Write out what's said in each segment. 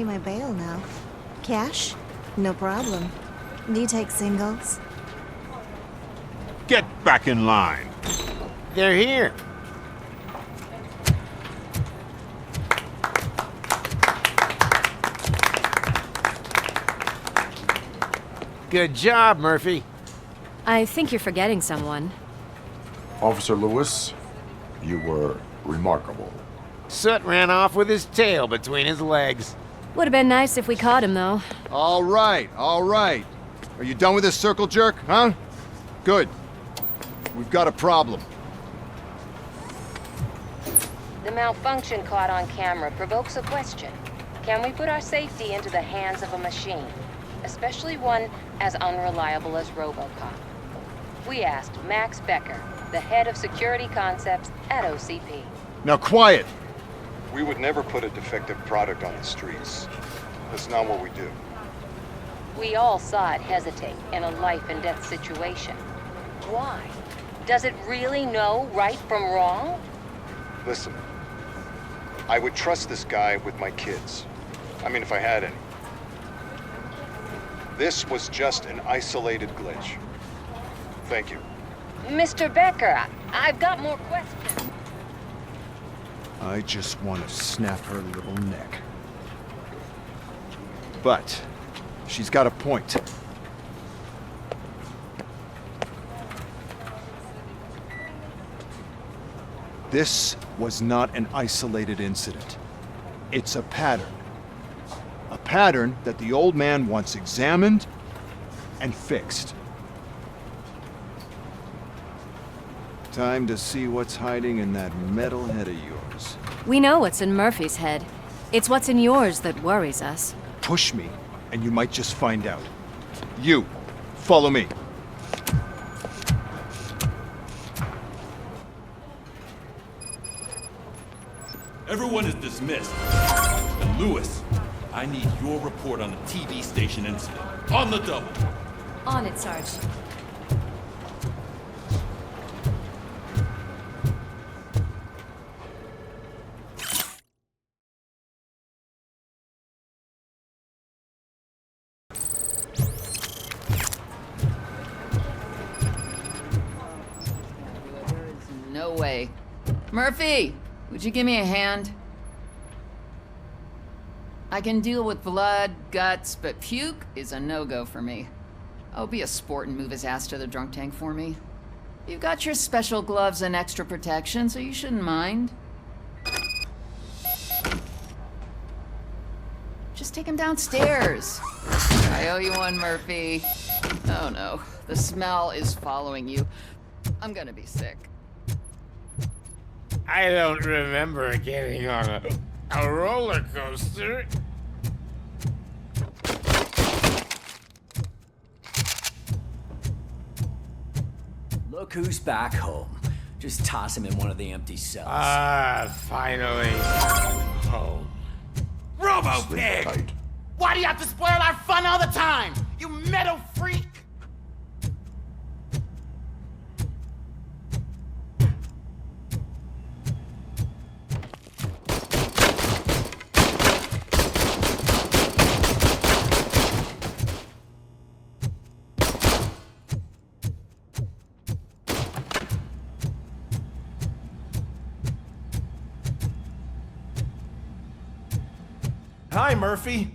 pay my bail now. Cash? No problem. Do you take singles? Get back in line. They're here. Good job, Murphy. I think you're forgetting someone. Officer Lewis, you were remarkable. Soot ran off with his tail between his legs. Would have been nice if we caught him, though. All right, all right. Are you done with this circle jerk, huh? Good. We've got a problem. The malfunction caught on camera provokes a question. Can we put our safety into the hands of a machine? Especially one as unreliable as RoboCop. We asked Max Becker, the head of security concepts at OCP. Now quiet! We would never put a defective product on the streets. That's not what we do. We all saw it hesitate in a life and death situation. Why? Does it really know right from wrong? Listen, I would trust this guy with my kids. I mean, if I had any. This was just an isolated glitch. Thank you. Mr. Becker, I've got more questions. I just want to snap her little neck. But she's got a point. This was not an isolated incident. It's a pattern. A pattern that the old man wants examined and fixed. Time to see what's hiding in that metal head of yours. We know what's in Murphy's head. It's what's in yours that worries us. Push me, and you might just find out. You, follow me. Everyone is dismissed. And Lewis, I need your report on the TV station incident. On the double. On it, Sarge. No way. Murphy, would you give me a hand? I can deal with blood, guts, but puke is a no-go for me. Oh, be a sport and move his ass to the drunk tank for me. You've got your special gloves and extra protection, so you shouldn't mind. Just take him downstairs. I owe you one, Murphy. Oh no, the smell is following you. I'm gonna be sick. I don't remember getting on a roller coaster. Look who's back home. Just toss him in one of the empty cells. Ah, finally. Home. RoboPig! Why do you have to spoil our fun all the time? You metal freak! Hi, Murphy.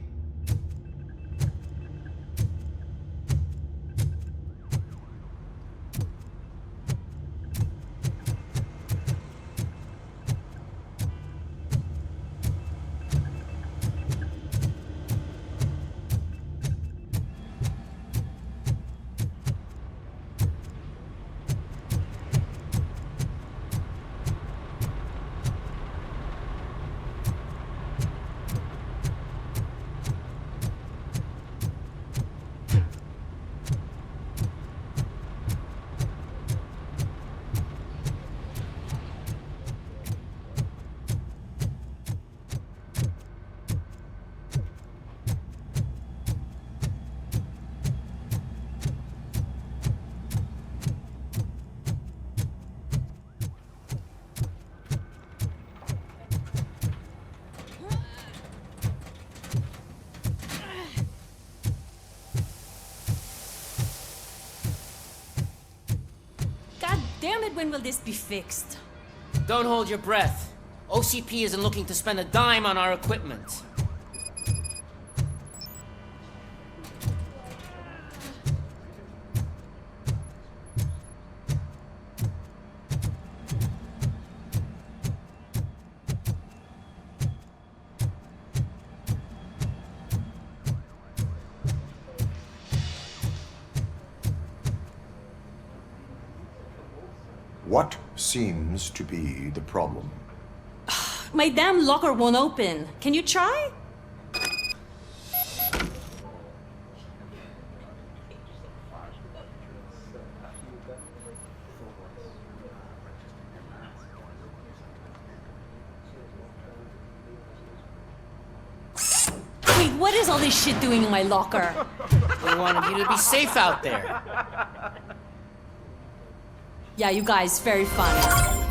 Damn it, when will this be fixed? Don't hold your breath. OCP isn't looking to spend a dime on our equipment. What seems to be the problem? My damn locker won't open. Can you try? Wait, what is all this shit doing in my locker? We wanted you to be safe out there. Yeah, you guys, very funny.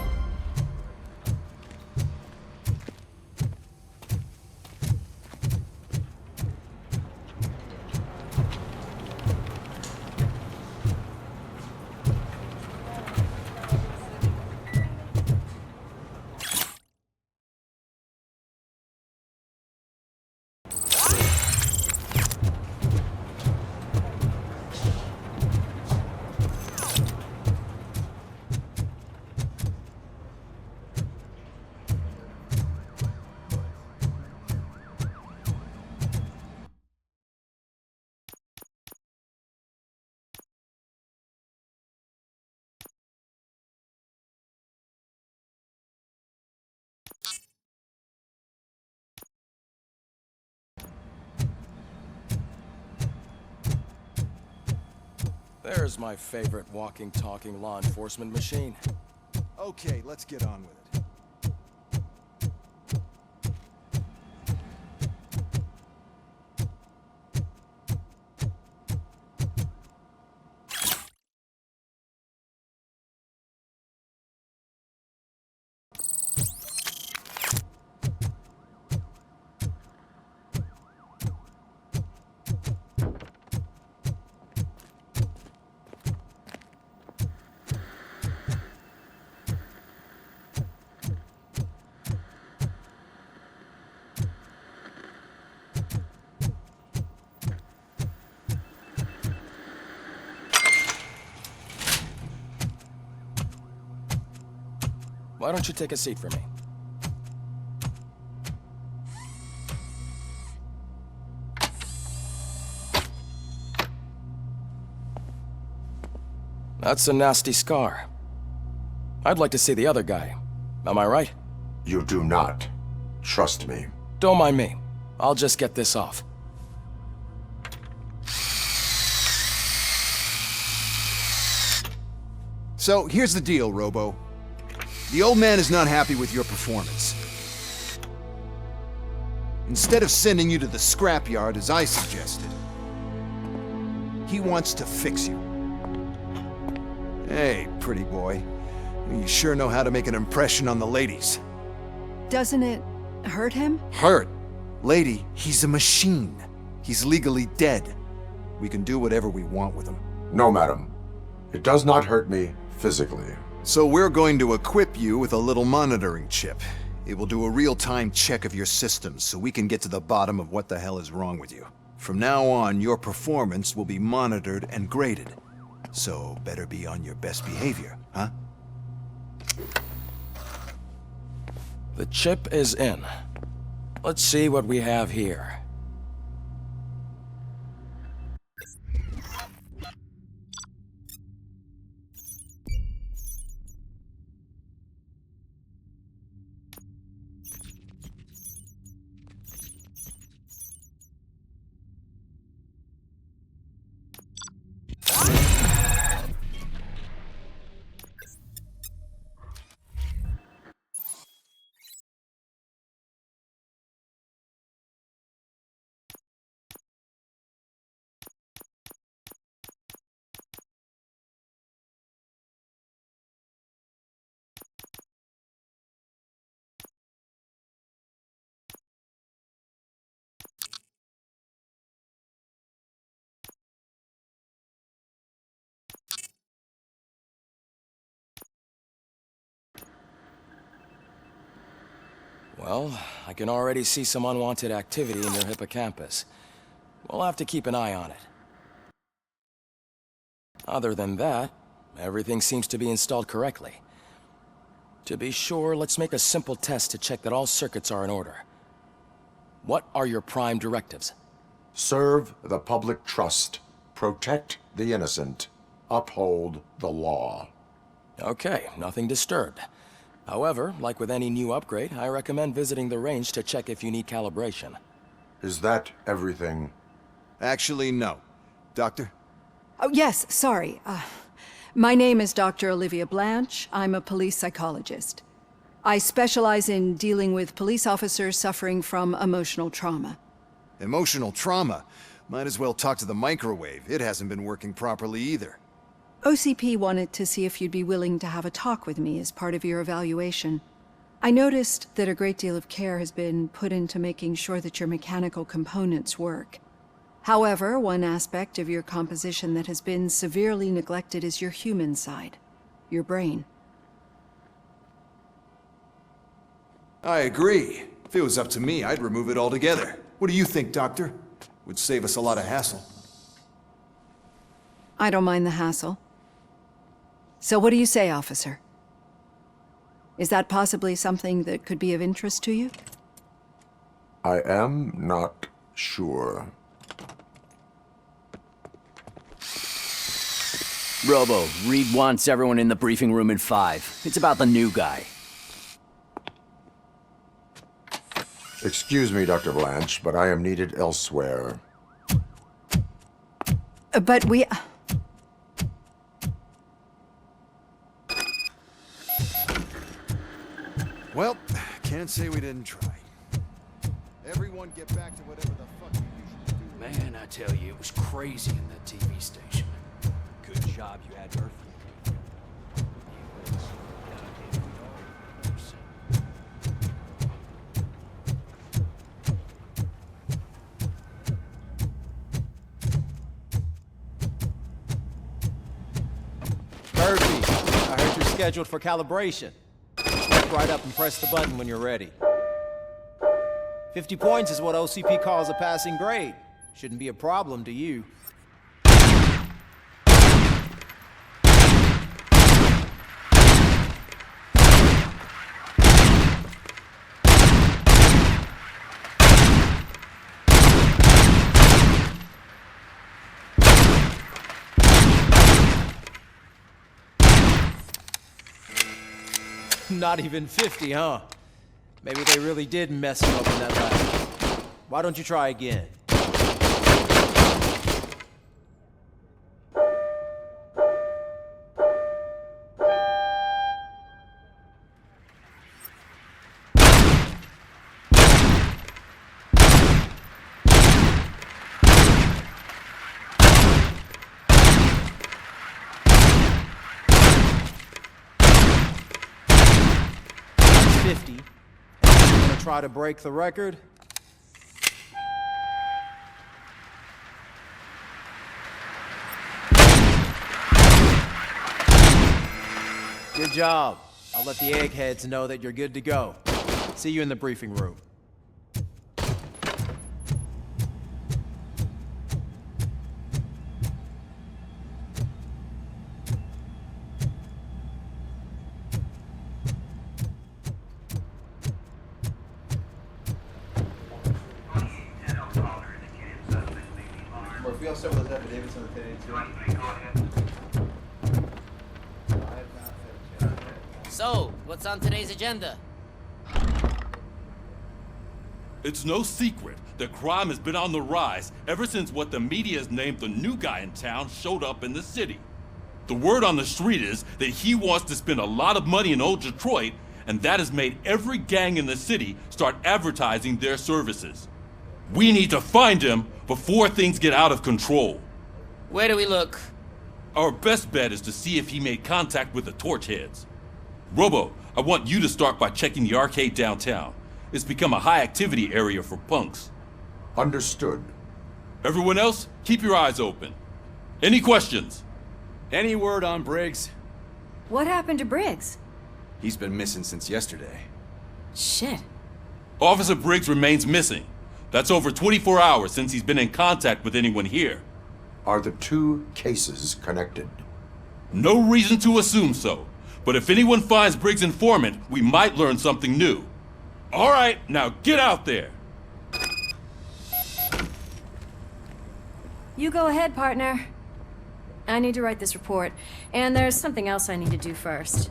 There's my favorite walking, talking law enforcement machine. Okay, let's get on with it. Why don't you take a seat for me? That's a nasty scar. I'd like to see the other guy. Am I right? You do not. Trust me. Don't mind me. I'll just get this off. So, here's the deal, Robo. The old man is not happy with your performance. Instead of sending you to the scrapyard as I suggested, he wants to fix you. Hey, pretty boy. You sure know how to make an impression on the ladies. Doesn't it hurt him? Hurt? Lady, he's a machine. He's legally dead. We can do whatever we want with him. No, madam. It does not hurt me physically. So we're going to equip you with a little monitoring chip. It will do a real-time check of your systems so we can get to the bottom of what the hell is wrong with you. From now on, your performance will be monitored and graded. So better be on your best behavior, huh? The chip is in. Let's see what we have here. Well, I can already see some unwanted activity in your hippocampus. We'll have to keep an eye on it. Other than that, everything seems to be installed correctly. To be sure, let's make a simple test to check that all circuits are in order. What are your prime directives? Serve the public trust. Protect the innocent. Uphold the law. Okay, nothing disturbed. However, like with any new upgrade, I recommend visiting the range to check if you need calibration. Is that everything? Actually, no. Doctor? Oh, yes, sorry. My name is Dr. Olivia Blanche. I'm a police psychologist. I specialize in dealing with police officers suffering from emotional trauma. Emotional trauma? Might as well talk to the microwave. It hasn't been working properly either. OCP wanted to see if you'd be willing to have a talk with me as part of your evaluation. I noticed that a great deal of care has been put into making sure that your mechanical components work. However, one aspect of your composition that has been severely neglected is your human side, your brain. I agree. If it was up to me, I'd remove it altogether. What do you think, Doctor? Would save us a lot of hassle. I don't mind the hassle. So what do you say, officer? Is that possibly something that could be of interest to you? I am not sure. Robo, Reed wants everyone in the briefing room in 5. It's about the new guy. Excuse me, Dr. Blanche, but I am needed elsewhere. But we... Well, can't say we didn't try. Everyone get back to whatever the fuck you usually do. Man, I tell you, it was crazy in that TV station. Good job you had Murphy. Murphy, I heard you're scheduled for calibration. Step right up and press the button when you're ready. 50 points is what OCP calls a passing grade. Shouldn't be a problem to you. Not even 50, huh? Maybe they really did mess him up in that lab. Why don't you try again? Try to break the record? Good job. I'll let the eggheads know that you're good to go. See you in the briefing room. So, what's on today's agenda? It's no secret that crime has been on the rise ever since what the media has named the new guy in town showed up in the city. The word on the street is that he wants to spend a lot of money in old Detroit, and that has made every gang in the city start advertising their services. We need to find him before things get out of control. Where do we look? Our best bet is to see if he made contact with the Torchheads. Robo, I want you to start by checking the arcade downtown. It's become a high-activity area for punks. Understood. Everyone else, keep your eyes open. Any questions? Any word on Briggs? What happened to Briggs? He's been missing since yesterday. Shit. Officer Briggs remains missing. That's over 24 hours since he's been in contact with anyone here. Are the two cases connected? No reason to assume so. But if anyone finds Briggs' informant, we might learn something new. All right, now get out there. You go ahead, partner. I need to write this report, and there's something else I need to do first.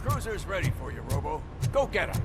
Cruiser's ready for you, Robo. Go get him.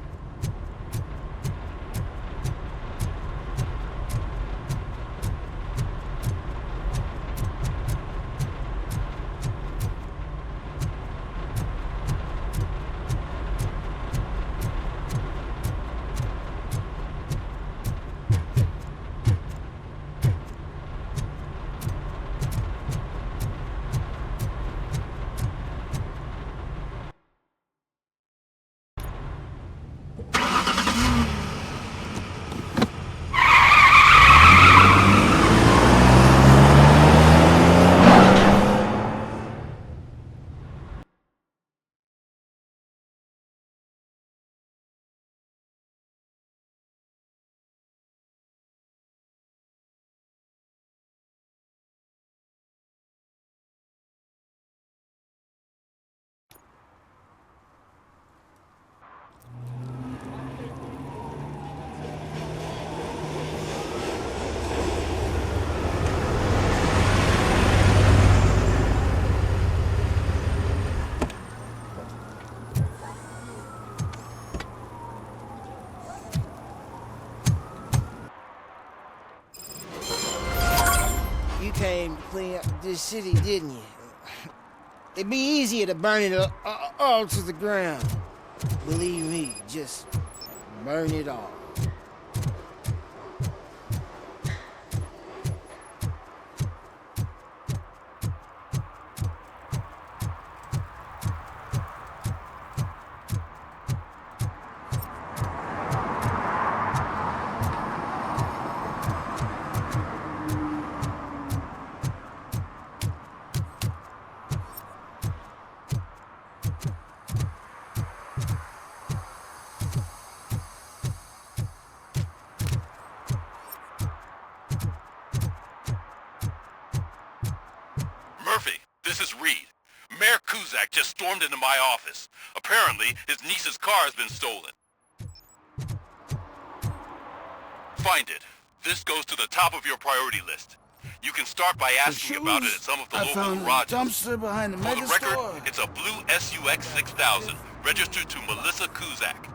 You came to clean up this city, didn't you? It'd be easier to burn it all to the ground. Believe me, just burn it all. Murphy, this is Reed. Mayor Kuzak just stormed into my office. Apparently, his niece's car has been stolen. Find it. This goes to the top of your priority list. You can start by asking about it at some of the local garages. Dumpster behind the For the record, store. it's a blue SUX 6000, registered to Melissa Kuzak.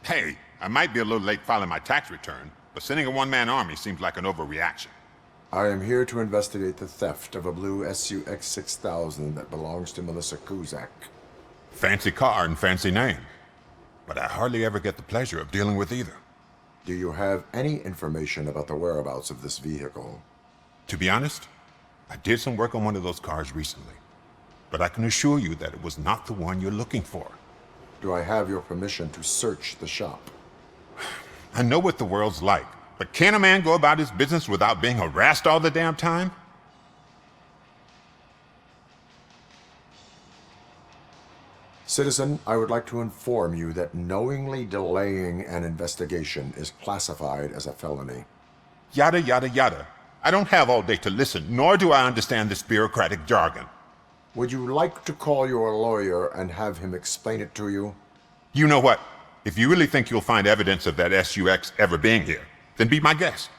Hey, I might be a little late filing my tax return, but sending a one-man army seems like an overreaction. I am here to investigate the theft of a blue SUX 6000 that belongs to Melissa Kuzak. Fancy car and fancy name. But I hardly ever get the pleasure of dealing with either. Do you have any information about the whereabouts of this vehicle? To be honest, I did some work on one of those cars recently. But I can assure you that it was not the one you're looking for. Do I have your permission to search the shop? I know what the world's like. But can a man go about his business without being harassed all the damn time? Citizen, I would like to inform you that knowingly delaying an investigation is classified as a felony. Yada, yada, yada. I don't have all day to listen, nor do I understand this bureaucratic jargon. Would you like to call your lawyer and have him explain it to you? You know what? If you really think you'll find evidence of that SUX ever being here, then be my guest.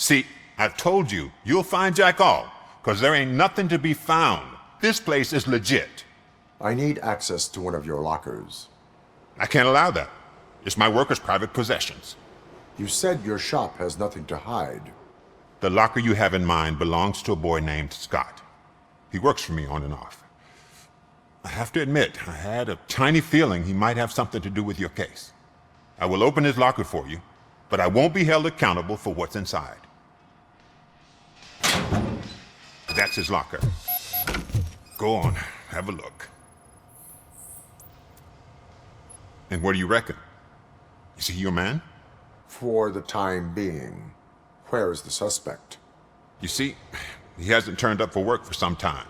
See, I've told you, you'll find Jack all, because there ain't nothing to be found. This place is legit. I need access to one of your lockers. I can't allow that. It's my workers' private possessions. You said your shop has nothing to hide. The locker you have in mind belongs to a boy named Scott. He works for me on and off. I have to admit, I had a tiny feeling he might have something to do with your case. I will open his locker for you, but I won't be held accountable for what's inside. That's his locker. Go on, have a look. And what do you reckon? Is he your man? For the time being. Where is the suspect? You see, he hasn't turned up for work for some time.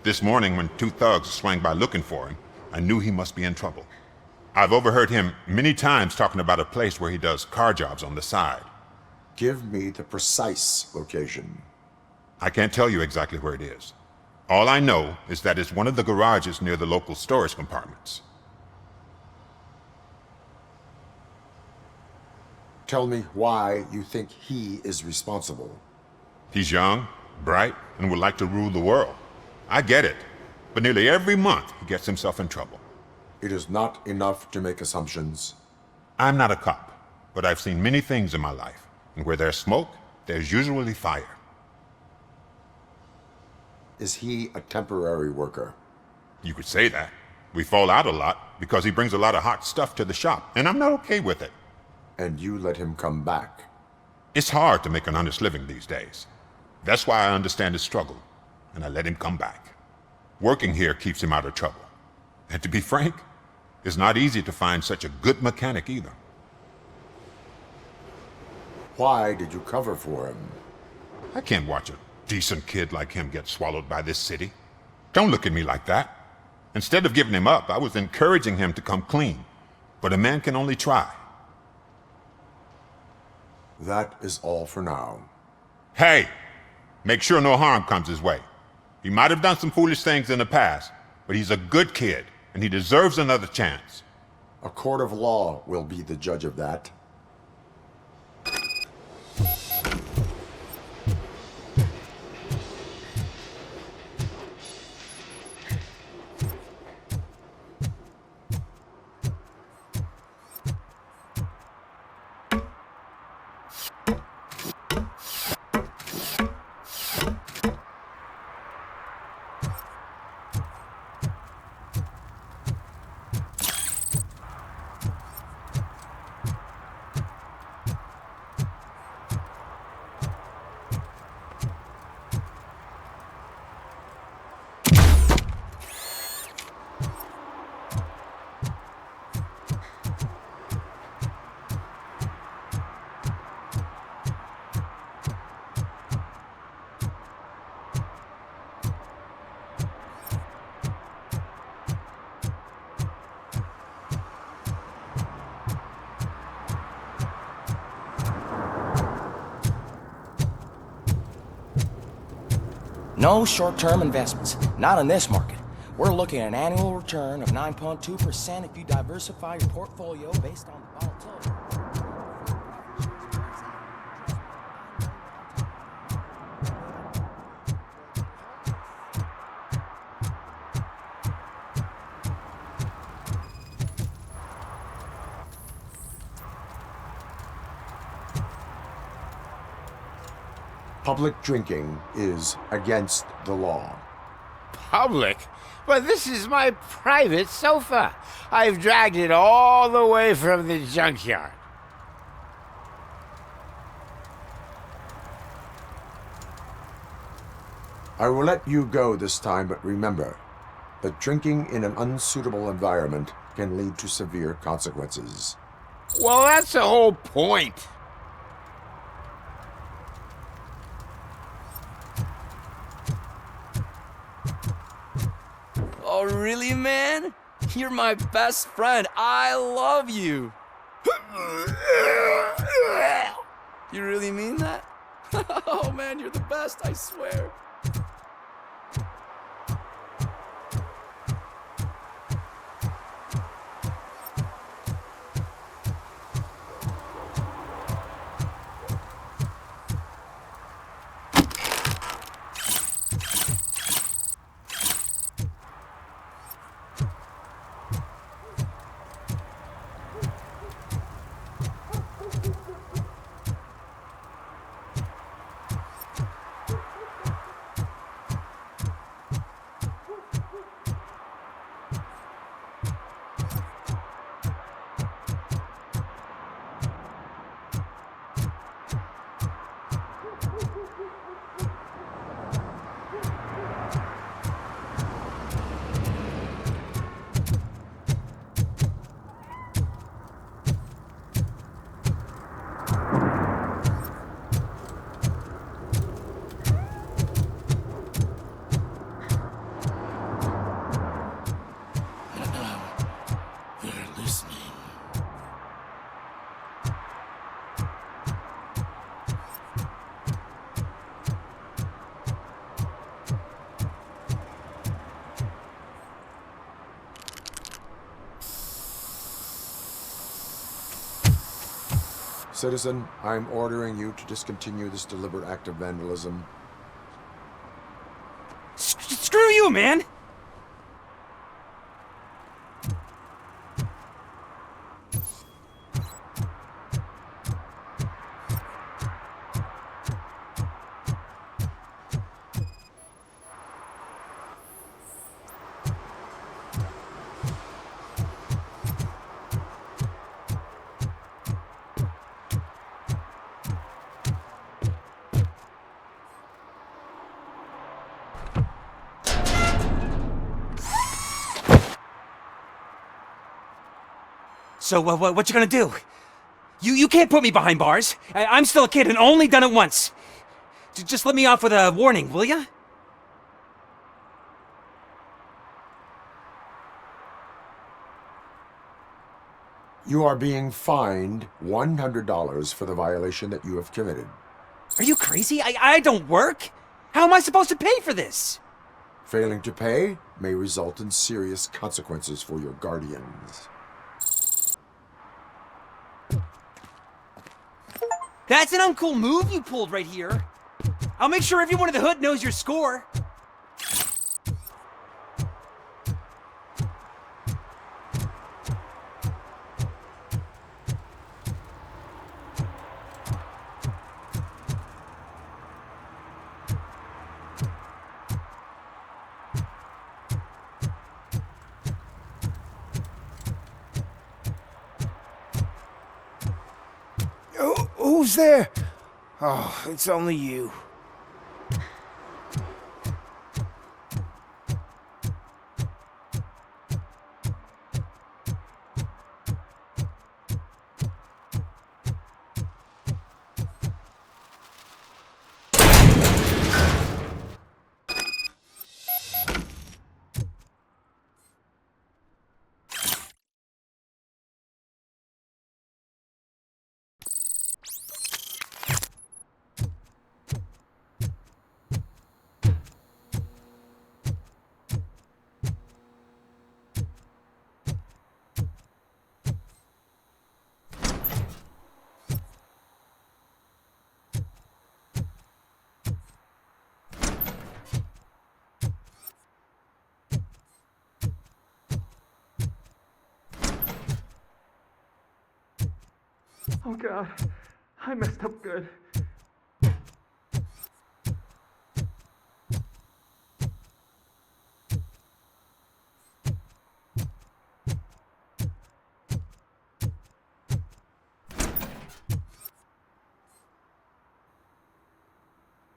This morning, when two thugs swang by looking for him, I knew he must be in trouble. I've overheard him many times talking about a place where he does car jobs on the side. Give me the precise location. I can't tell you exactly where it is. All I know is that it's one of the garages near the local storage compartments. Tell me why you think he is responsible. He's young, bright, and would like to rule the world. I get it, but nearly every month he gets himself in trouble. It is not enough to make assumptions. I'm not a cop, but I've seen many things in my life, and where there's smoke, there's usually fire. Is he a temporary worker? You could say that. We fall out a lot because he brings a lot of hot stuff to the shop, and I'm not okay with it. And you let him come back? It's hard to make an honest living these days. That's why I understand his struggle, and I let him come back. Working here keeps him out of trouble. And to be frank, it's not easy to find such a good mechanic either. Why did you cover for him? I can't watch a decent kid like him get swallowed by this city. Don't look at me like that. Instead of giving him up, I was encouraging him to come clean. But a man can only try. That is all for now. Hey! Make sure no harm comes his way. He might have done some foolish things in the past, but he's a good kid, and he deserves another chance. A court of law will be the judge of that. No short-term investments. Not in this market. We're looking at an annual return of 9.2% if you diversify your portfolio based on the volatility. Public drinking is against the law. Public? But this is my private sofa. I've dragged it all the way from the junkyard. I will let you go this time, but remember that drinking in an unsuitable environment can lead to severe consequences. Well, that's the whole point. Oh, really, man? You're my best friend. I love you. You really mean that? Oh, man, you're the best, I swear. Citizen, I'm ordering you to discontinue this deliberate act of vandalism. Screw you, man! So, what you gonna do? You can't put me behind bars. I'm still a kid and only done it once. Just let me off with a warning, will ya? You are being fined $100 for the violation that you have committed. Are you crazy? I don't work. How am I supposed to pay for this? Failing to pay may result in serious consequences for your guardians. That's an uncool move you pulled right here. I'll make sure everyone in the hood knows your score. Who's there? Oh, it's only you. Oh God, I messed up good.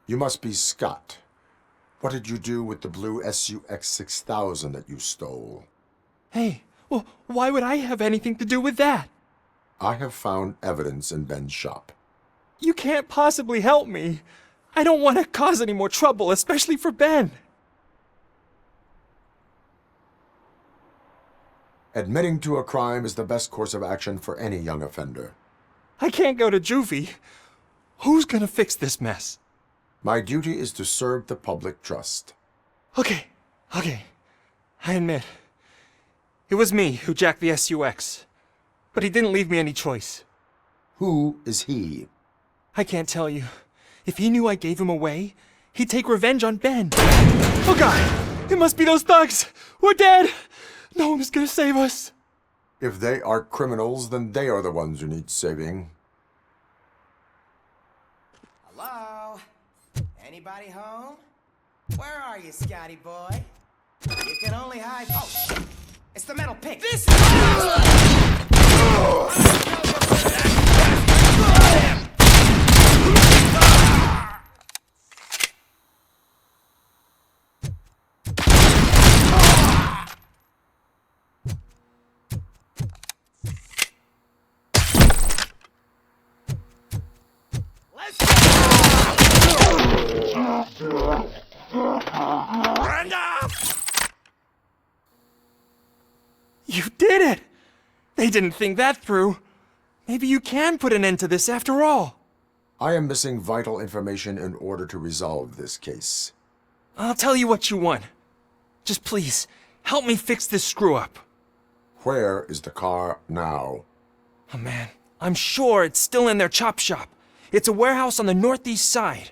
You must be Scott. What did you do with the blue SUX 6000 that you stole? Hey, well, why would I have anything to do with that? I have found evidence in Ben's shop. You can't possibly help me. I don't want to cause any more trouble, especially for Ben. Admitting to a crime is the best course of action for any young offender. I can't go to juvie. Who's gonna fix this mess? My duty is to serve the public trust. Okay. I admit. It was me who jacked the SUX. But he didn't leave me any choice. Who is he? I can't tell you. If he knew I gave him away, he'd take revenge on Ben. Oh God! It must be those thugs! We're dead! No one's gonna save us. If they are criminals, then they are the ones who need saving. Hello? Anybody home? Where are you, Scotty boy? You can only hide. Oh, shit! It's the metal pick. This. You did it! They didn't think that through. Maybe you can put an end to this after all. I am missing vital information in order to resolve this case. I'll tell you what you want. Just please, help me fix this screw-up. Where is the car now? Oh man, I'm sure it's still in their chop shop. It's a warehouse on the northeast side.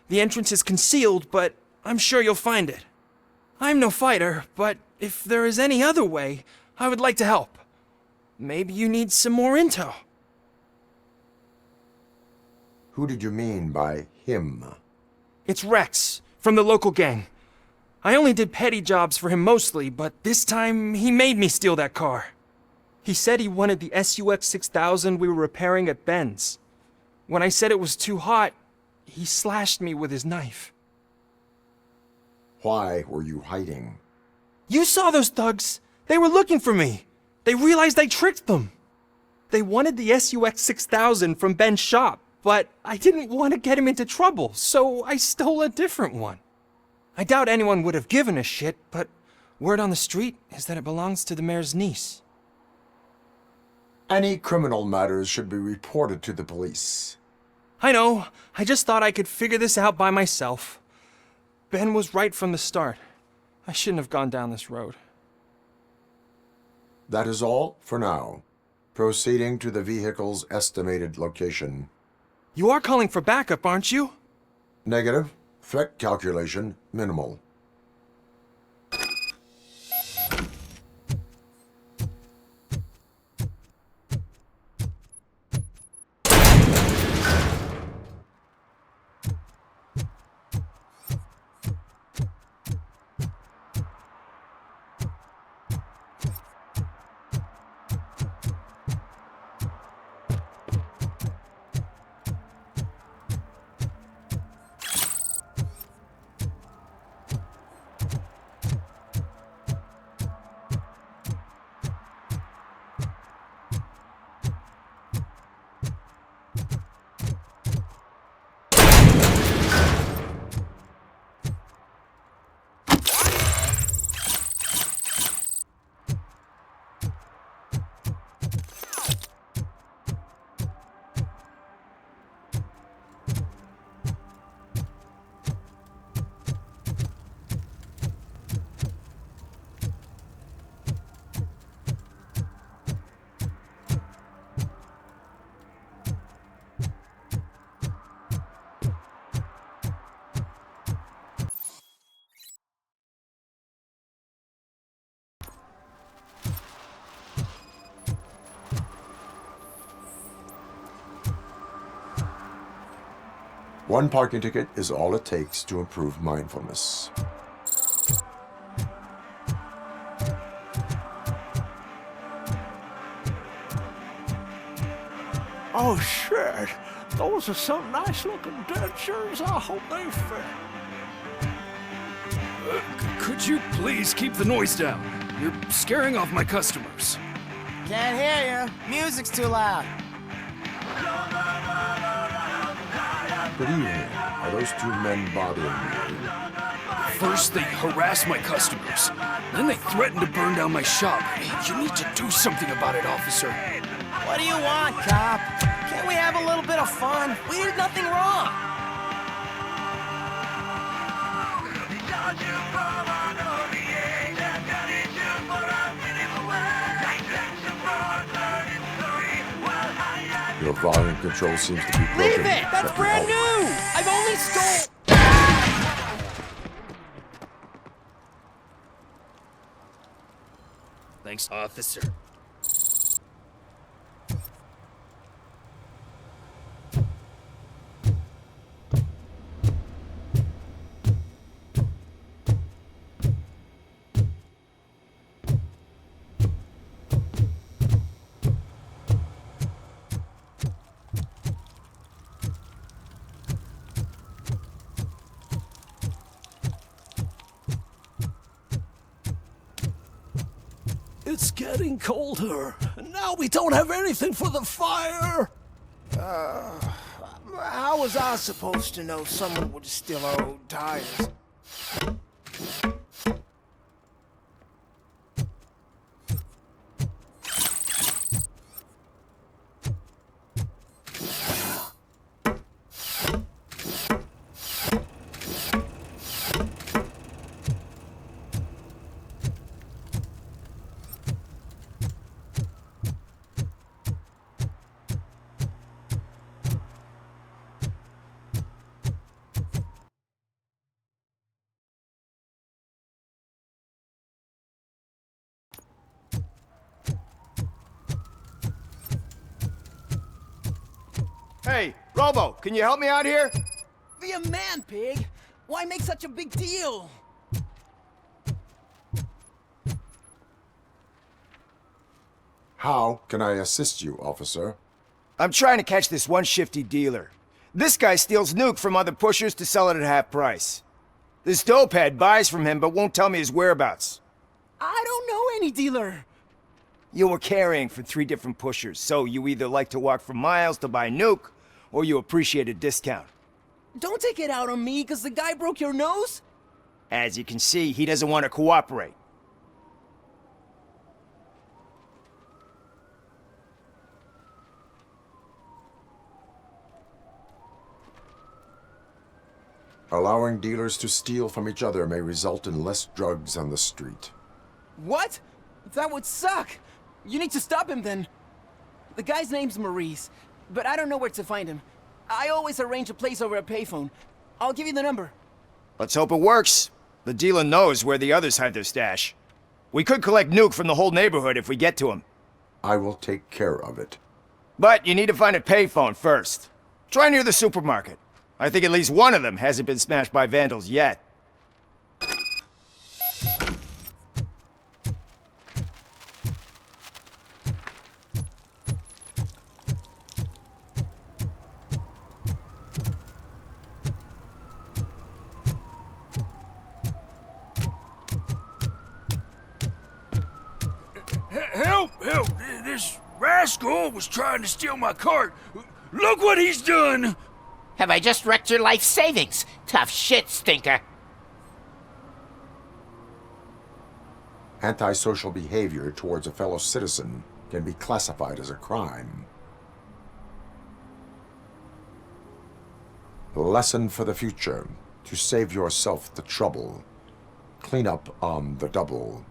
The entrance is concealed, but I'm sure you'll find it. I'm no fighter, but if there is any other way, I would like to help. Maybe you need some more intel. Who did you mean by him? It's Rex, from the local gang. I only did petty jobs for him mostly, but this time he made me steal that car. He said he wanted the SUX 6000 we were repairing at Ben's. When I said it was too hot, he slashed me with his knife. Why were you hiding? You saw those thugs! They were looking for me! They realized I tricked them! They wanted the SUX 6000 from Ben's shop, but I didn't want to get him into trouble, so I stole a different one. I doubt anyone would have given a shit, but word on the street is that it belongs to the mayor's niece. Any criminal matters should be reported to the police. I know. I just thought I could figure this out by myself. Ben was right from the start. I shouldn't have gone down this road. That is all for now. Proceeding to the vehicle's estimated location. You are calling for backup, aren't you? Negative. Threat calculation minimal. One parking ticket is all it takes to improve mindfulness. Oh, shit. Those are some nice-looking dentures. I hope they fit. Could you please keep the noise down? You're scaring off my customers. Can't hear you. Music's too loud. Good evening. Are those two men bothering you? First, they harass my customers. Then they threaten to burn down my shop. You need to do something about it, officer. What do you want, cop? Can't we have a little bit of fun? We did nothing wrong. Your volume control seems to be broken. Leave it! That's brand new! I've only stole... Thanks, officer. It's getting colder, and now we don't have anything for the fire. How was I supposed to know someone would steal our old tires? Hey, Robo, can you help me out here? Be a man, pig. Why make such a big deal? How can I assist you, officer? I'm trying to catch this one shifty dealer. This guy steals nuke from other pushers to sell it at half price. This dopehead buys from him but won't tell me his whereabouts. I don't know any dealer. You were carrying for 3 different pushers, so you either like to walk for miles to buy nuke, or you appreciate a discount. Don't take it out on me, because the guy broke your nose? As you can see, he doesn't want to cooperate. Allowing dealers to steal from each other may result in less drugs on the street. What? That would suck. You need to stop him then. The guy's name's Maurice, but I don't know where to find him. I always arrange a place over a payphone. I'll give you the number. Let's hope it works. The dealer knows where the others hide their stash. We could collect nuke from the whole neighborhood if we get to him. I will take care of it. But you need to find a payphone first. Try near the supermarket. I think at least one of them hasn't been smashed by vandals yet. Help! Help! This rascal was trying to steal my cart. Look what he's done! Have I just wrecked your life savings? Tough shit, stinker. Antisocial behavior towards a fellow citizen can be classified as a crime. Lesson for the future. To save yourself the trouble. Clean up on the double.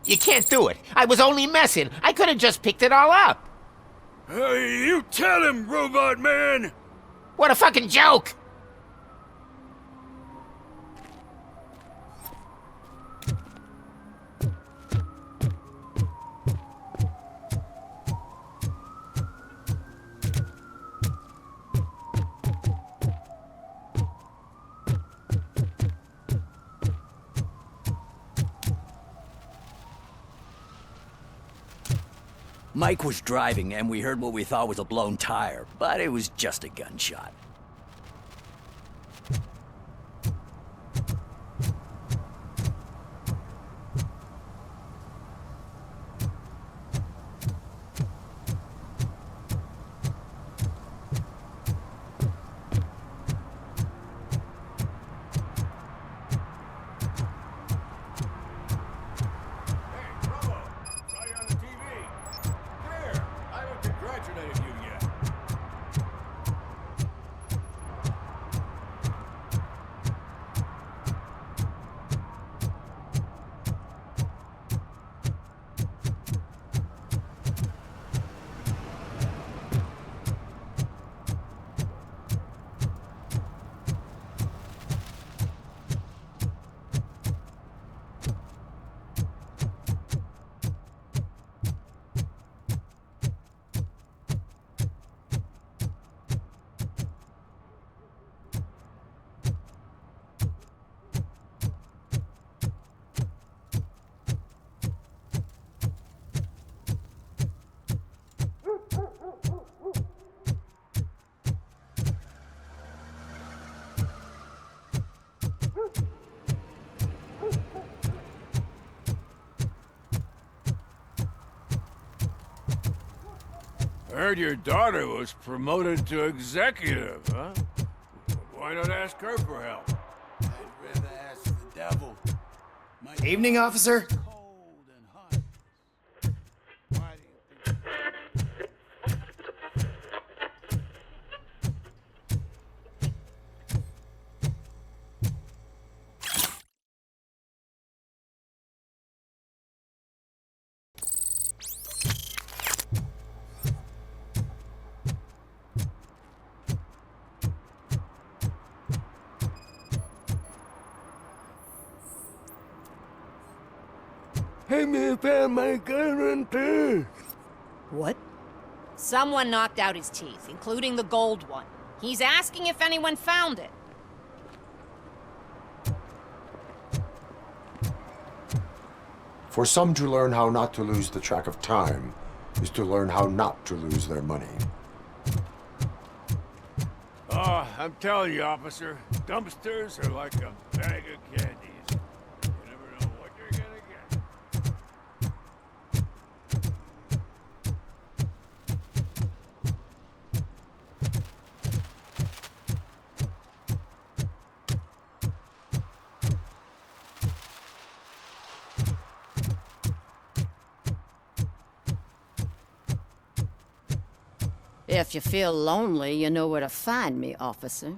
You can't do it. I was only messing. I could have just picked it all up. Hey, you tell him, Robot Man! What a fucking joke! Mike was driving and we heard what we thought was a blown tire, but it was just a gunshot. Heard your daughter was promoted to executive, huh? Why not ask her for help? I'd rather ask the devil. Evening, officer. Hey, me found my gun in purse. What? Someone knocked out his teeth, including the gold one. He's asking if anyone found it. For some to learn how not to lose the track of time is to learn how not to lose their money. Oh, I'm telling you, officer, dumpsters are like a bag of candies. You never know what you're gonna get. If you feel lonely, you know where to find me, officer.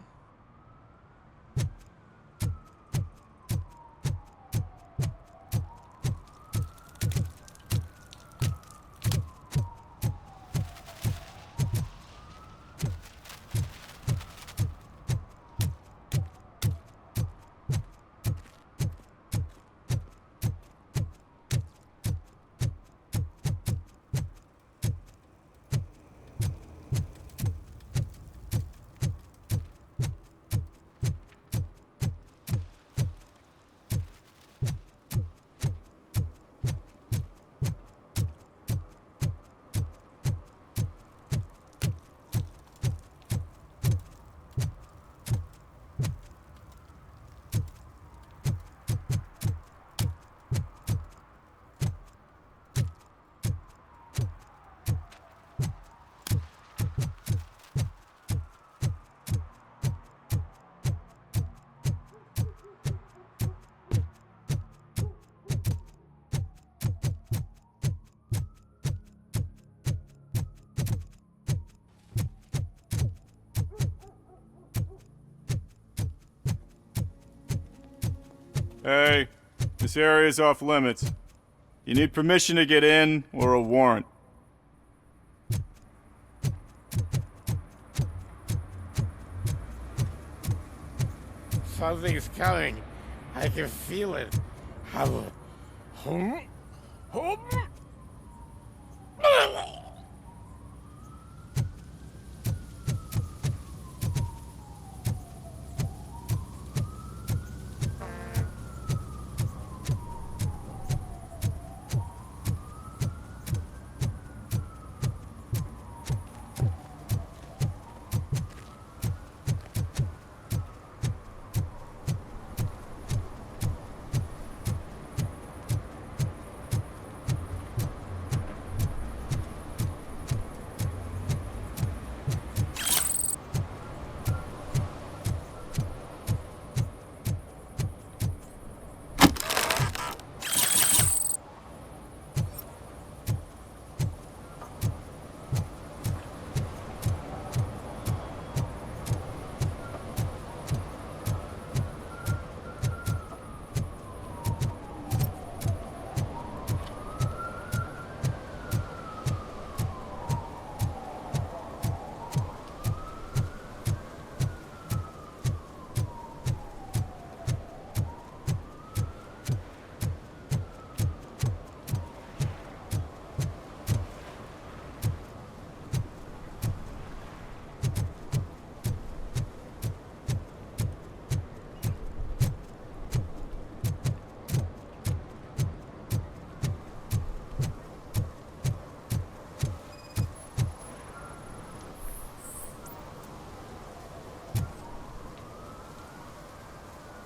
Hey, this area's off limits. You need permission to get in or a warrant. Something's coming. I can feel it. Hum.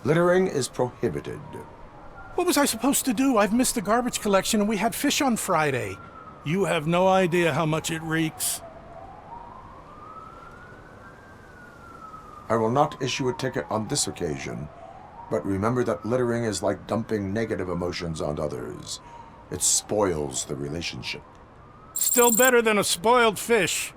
Littering is prohibited. What was I supposed to do? I've missed the garbage collection and we had fish on Friday. You have no idea how much it reeks. I will not issue a ticket on this occasion, but remember that littering is like dumping negative emotions on others. It spoils the relationship. Still better than a spoiled fish.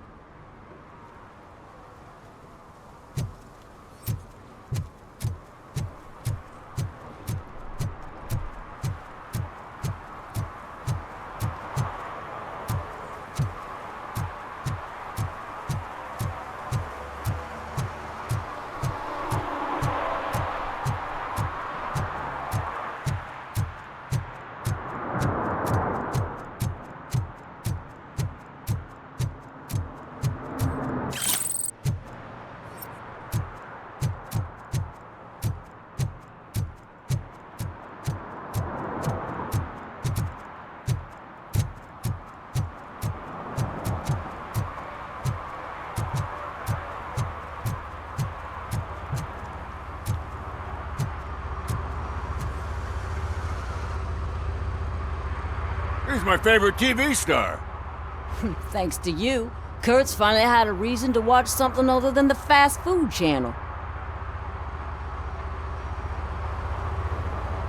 He's my favorite TV star. Thanks to you, Kurt's finally had a reason to watch something other than the fast food channel.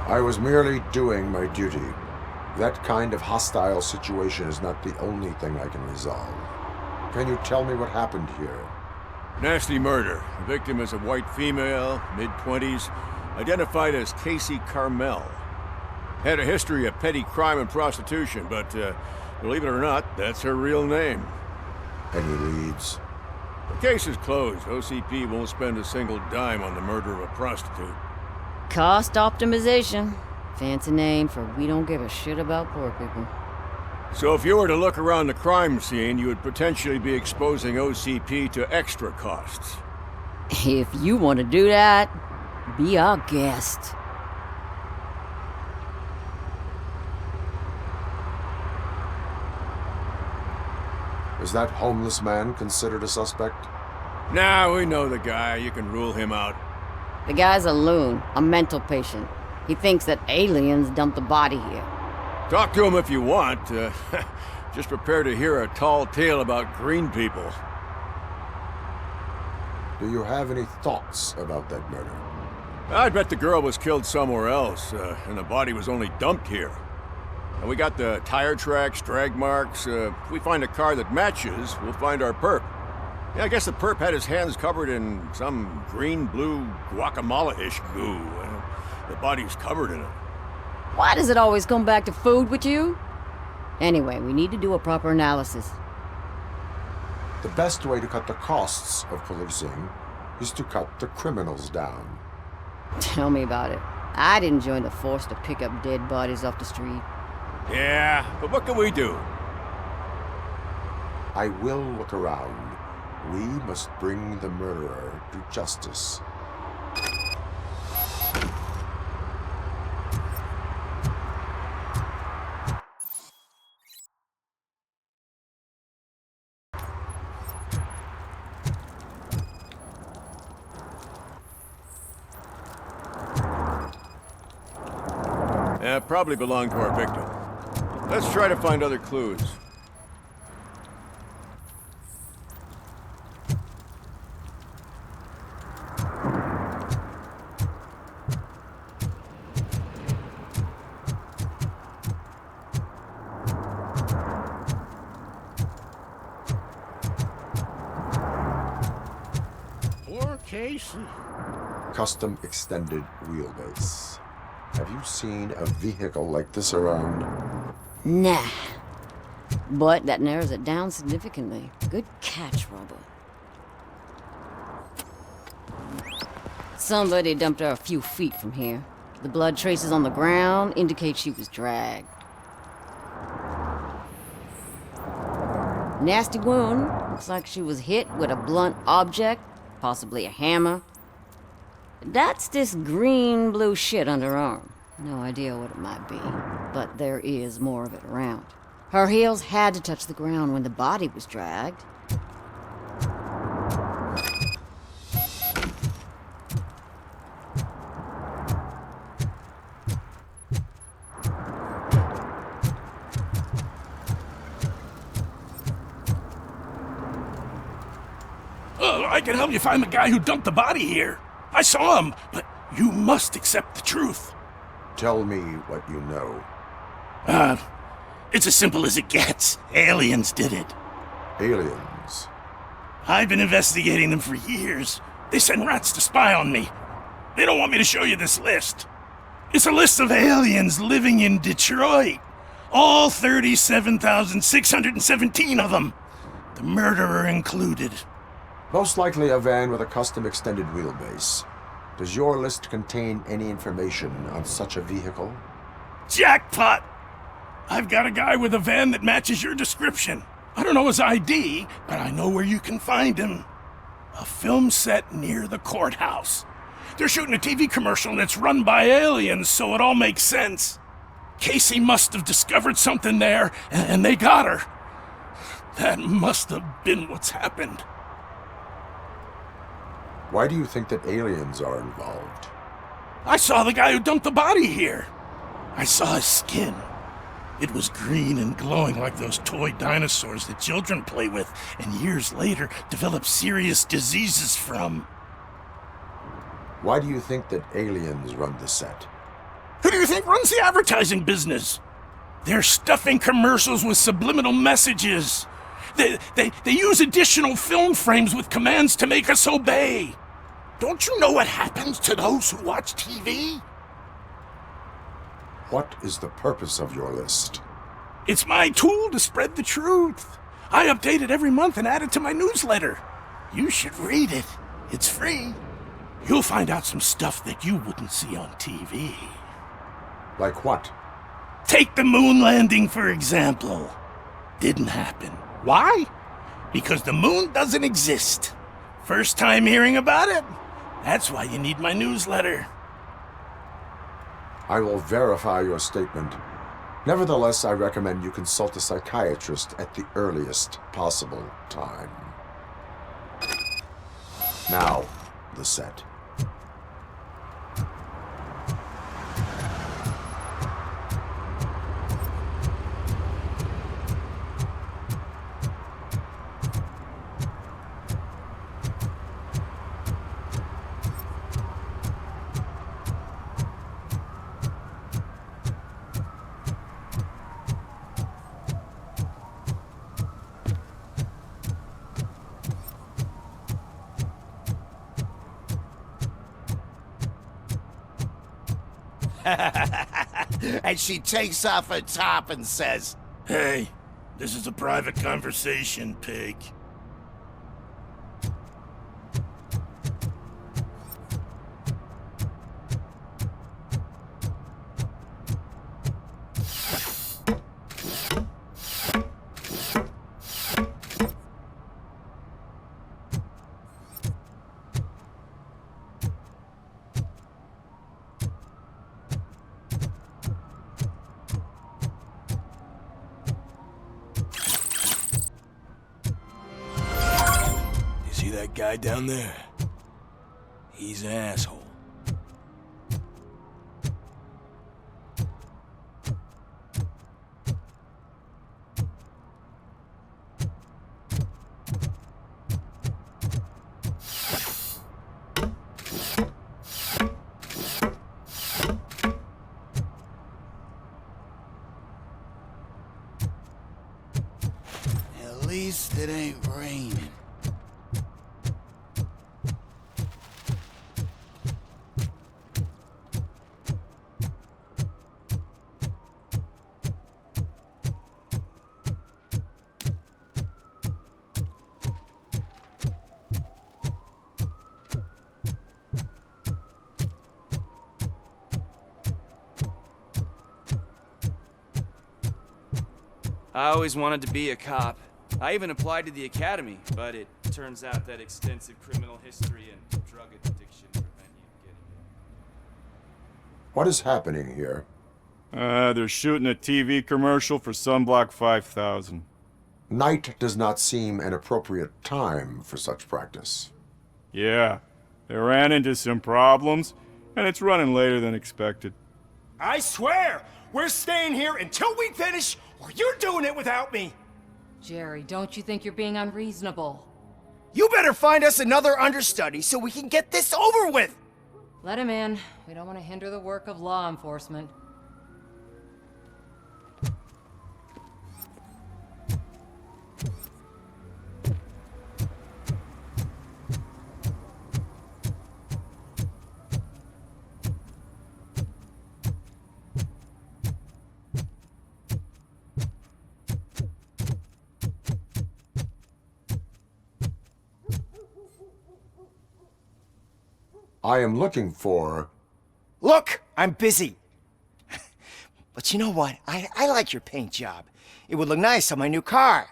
I was merely doing my duty. That kind of hostile situation is not the only thing I can resolve. Can you tell me what happened here? Nasty murder. The victim is a white female, mid-20s, identified as Casey Carmel. Had a history of petty crime and prostitution, but believe it or not, that's her real name. Any leads? The case is closed. OCP won't spend a single dime on the murder of a prostitute. Cost optimization. Fancy name for we don't give a shit about poor people. So if you were to look around the crime scene, you would potentially be exposing OCP to extra costs. If you want to do that, be our guest. Is that homeless man considered a suspect? Nah, we know the guy. You can rule him out. The guy's a loon, a mental patient. He thinks that aliens dumped the body here. Talk to him if you want. Just prepare to hear a tall tale about green people. Do you have any thoughts about that murder? I bet the girl was killed somewhere else, and the body was only dumped here. And we got the tire tracks, drag marks. If we find a car that matches, we'll find our perp. Yeah, I guess the perp had his hands covered in some green-blue guacamole-ish goo. The body's covered in it. Why does it always come back to food with you? Anyway, we need to do a proper analysis. The best way to cut the costs of policing is to cut the criminals down. Tell me about it. I didn't join the force to pick up dead bodies off the street. Yeah, but what can we do? I will look around. We must bring the murderer to justice. Probably belonged to our victim. Let's try to find other clues. Poor Casey. Custom extended wheelbase. Have you seen a vehicle like this around? Nah. But that narrows it down significantly. Good catch, Robo. Somebody dumped her a few feet from here. The blood traces on the ground indicate she was dragged. Nasty wound. Looks like she was hit with a blunt object, possibly a hammer. That's this green-blue shit under her arm. No idea what it might be, but there is more of it around. Her heels had to touch the ground when the body was dragged. I can help you find the guy who dumped the body here. I saw him, but you must accept the truth. Tell me what you know. It's as simple as it gets. Aliens did it. Aliens? I've been investigating them for years. They send rats to spy on me. They don't want me to show you this list. It's a list of aliens living in Detroit. All 37,617 of them. The murderer included. Most likely a van with a custom extended wheelbase. Does your list contain any information on such a vehicle? Jackpot! I've got a guy with a van that matches your description. I don't know his ID, but I know where you can find him. A film set near the courthouse. They're shooting a TV commercial and it's run by aliens, so it all makes sense. Casey must have discovered something there, and they got her. That must have been what's happened. Why do you think that aliens are involved? I saw the guy who dumped the body here. I saw his skin. It was green and glowing like those toy dinosaurs that children play with and years later develop serious diseases from. Why do you think that aliens run the set? Who do you think runs the advertising business? They're stuffing commercials with subliminal messages. They use additional film frames with commands to make us obey. Don't you know what happens to those who watch TV? What is the purpose of your list? It's my tool to spread the truth. I update it every month and add it to my newsletter. You should read it. It's free. You'll find out some stuff that you wouldn't see on TV. Like what? Take the moon landing, for example. Didn't happen. Why? Because the moon doesn't exist. First time hearing about it? That's why you need my newsletter. I will verify your statement. Nevertheless, I recommend you consult a psychiatrist at the earliest possible time. Now, the set. And she takes off her top and says, Hey, this is a private conversation, pig. That guy down there, he's an asshole. at least it ain't raining. I always wanted to be a cop. I even applied to the academy, but it turns out that extensive criminal history and drug addiction prevent you getting What is happening here? They're shooting a TV commercial for Sunblock 5000. Night does not seem an appropriate time for such practice. Yeah, they ran into some problems, and it's running later than expected. I swear, we're staying here until we finish, or you're doing it without me! Jerry, don't you think you're being unreasonable? You better find us another understudy so we can get this over with! Let him in. We don't want to hinder the work of law enforcement. I am looking for... Look, I'm busy. But you know what? I like your paint job. It would look nice on my new car.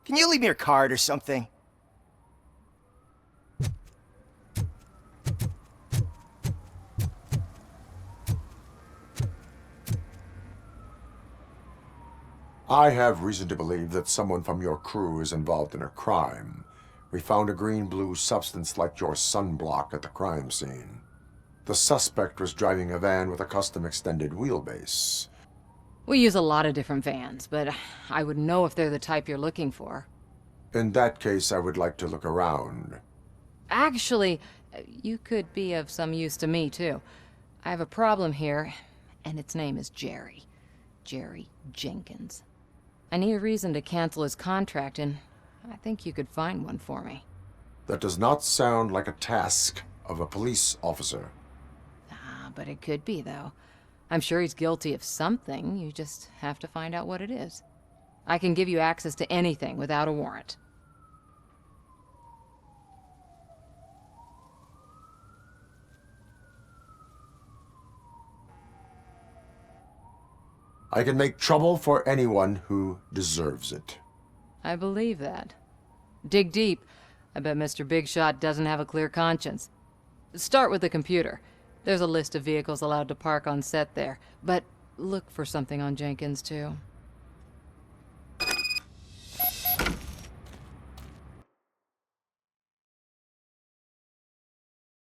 Can you leave me your card or something? I have reason to believe that someone from your crew is involved in a crime. We found a green-blue substance like your sunblock at the crime scene. The suspect was driving a van with a custom extended wheelbase. We use a lot of different vans, but I would know if they're the type you're looking for. In that case, I would like to look around. Actually, you could be of some use to me, too. I have a problem here, and its name is Jerry. Jerry Jenkins. I need a reason to cancel his contract, and I think you could find one for me. That does not sound like a task of a police officer. But it could be, though. I'm sure he's guilty of something. You just have to find out what it is. I can give you access to anything without a warrant. I can make trouble for anyone who deserves it. I believe that. Dig deep. I bet Mr. Big Shot doesn't have a clear conscience. Start with the computer. There's a list of vehicles allowed to park on set there, but look for something on Jenkins, too.